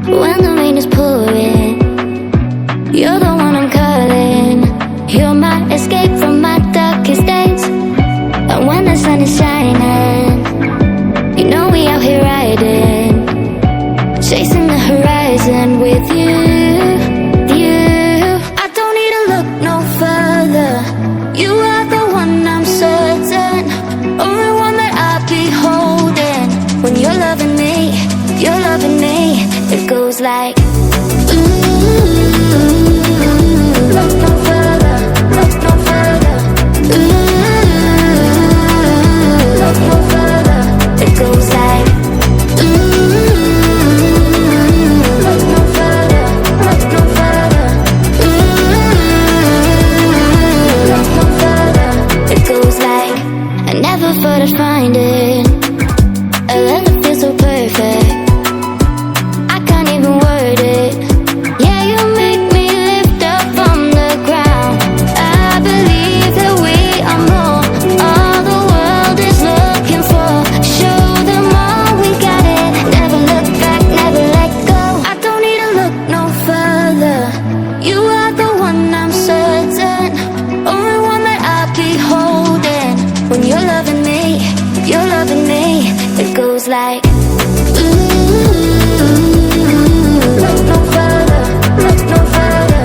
when the rain is pouring. You're the one I'm calling. You're my escape from my darkest days. And when the sun is shining, you know we out here riding, chasing the horizon with you. I don't need to look no further. You are the one I'm certain, only one that I'll be holding. When you're loving me, you're loving me. It goes like look no further, look no further. Look no further. It goes like look no further, look no further. Look no further. It goes like I never thought I'd find it, a love that feels so perfect. I can't even word it. Yeah, you make me lift up from the ground. I believe that we are more, all the world is looking for. Show them all we got it. Never look back, never let go. I don't need to look no further. You are the one I'm certain, only one that I'll be holding. When you're loving me, you're loving me. It goes like look no further, look no further.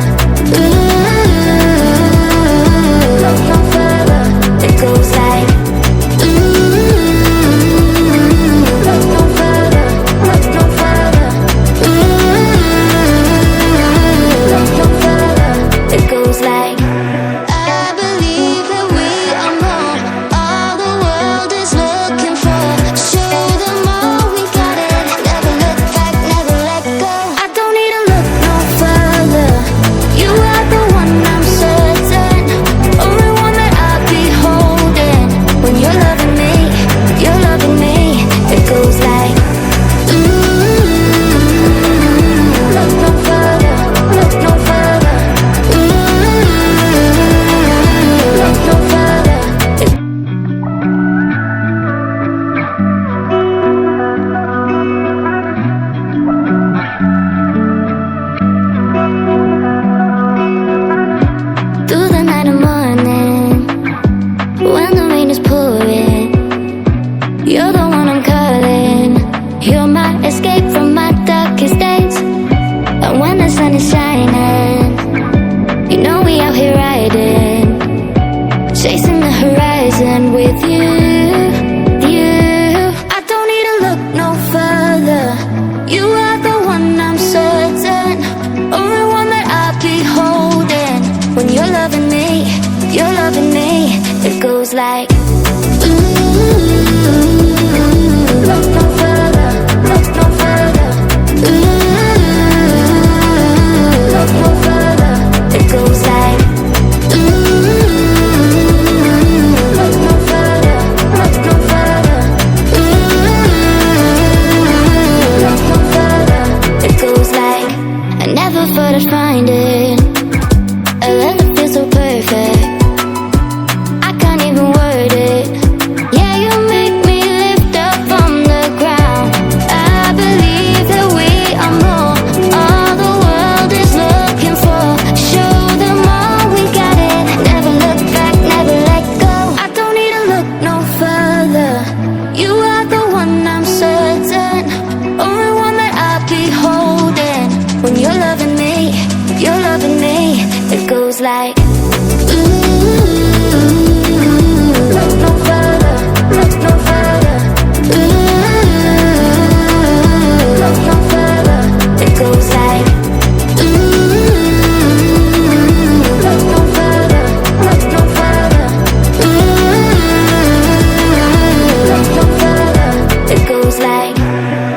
Look no further. It goes like look no further, look no further. Look no further. It goes like I believe that we are more, all the world is looking for. Show them all we got it. Never look back, never let go. I don't need to look no further. You are the one I'm certain, only one that I'll be holding. When you're loving me, you're loving me. It goes like look no further, look no further. Look no further. Through the night and morning, when the rain is pouring, you're the one I'm calling. You're my escape from my darkest days. And when the sun is shining, you know we out here riding, chasing the horizon with you. I don't need to look no further. You are the one I'm certain, only one that I'll be holding. When you're loving me, you're loving me. It goes like look no further, look no further. Look no further. It goes like look no further, look no further. Look no further. It goes like I never thought I'd find it, a love that feels so perfect. I can't even word it. Yeah, you make me lift up from the ground. I believe that we are more, all the world is looking for. Show them all we got it. Never look back, never let go. I don't need to look no further. You are the one I'm certain, only one that I'll be holding. When you're loving me, you're loving me. It goes like look no further, look no further. Look no further. It goes like look no further, look no further. Look no further. It goes like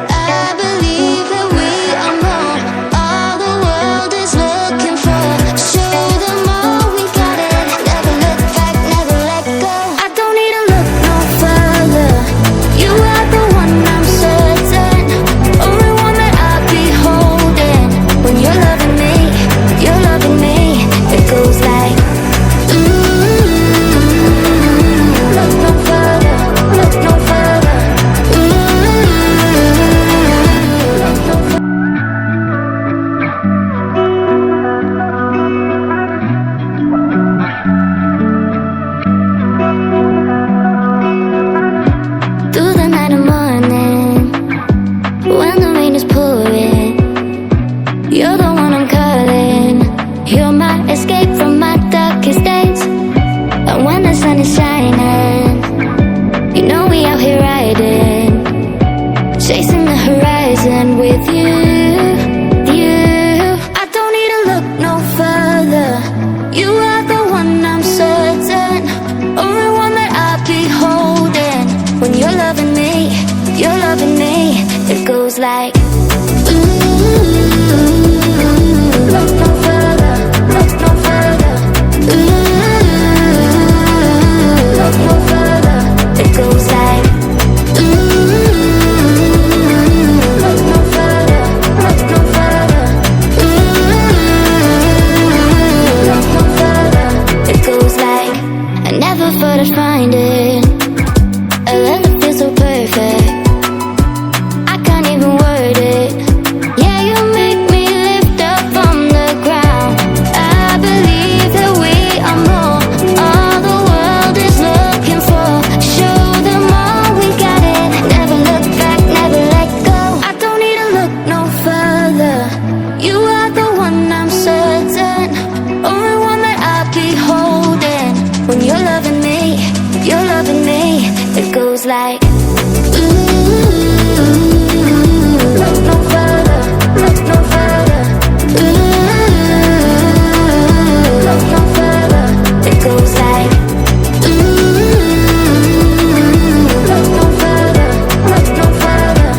I believe that we goes like, look no further, look no further. Look no further. It goes like, look no further, look no further.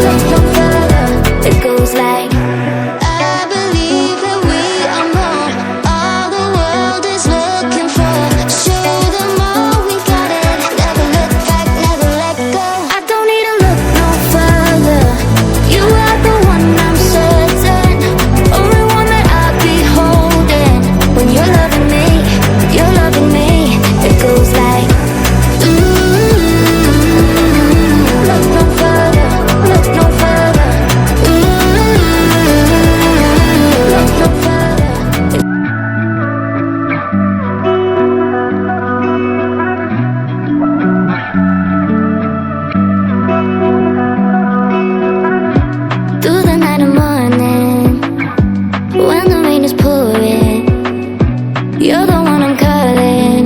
Look no further. It goes like, I believe that we are more. All the world is looking for. Show them all we got it. Never look back, never let go. I don't need to look no further. You are the one, I'm certain. Only one that I'll be holding. When you're loving me, you're loving me. It goes like, look no further, look no further. Look no further. Through the night and morning, when the rain is pouring, you're the one I'm calling.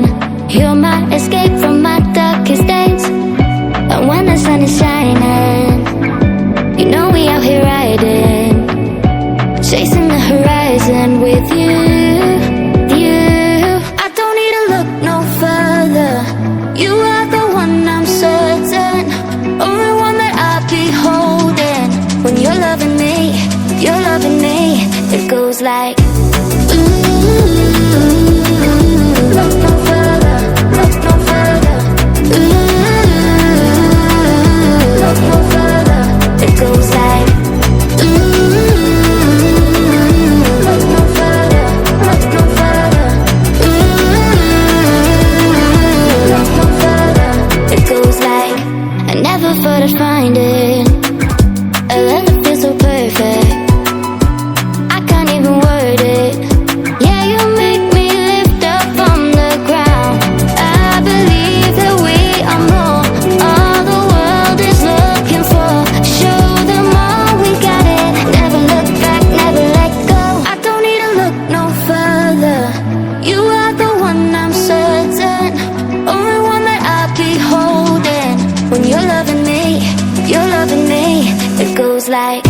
You're my escape from my darkest days. And when the sun is shining, you know we out here riding, chasing the horizon with you, you. I don't need to look no further. You are the one, I'm certain. Only one that I'll be holding. When you're loving me, you're loving me. It goes like, look no further, look no further. Look no further. It goes like, look no further, look no further. Look no further. It goes like, I never thought I'd find it. A love that feels so perfect. I can't even word it. Yeah, you make me lift up from the ground. I believe that we are more. All the world is looking for. Show them all we got it. Never look back, never let go. I don't need to look no further. You are the one, I'm certain. Only one that I'll be holding. When you're loving me, you're loving me. It goes like,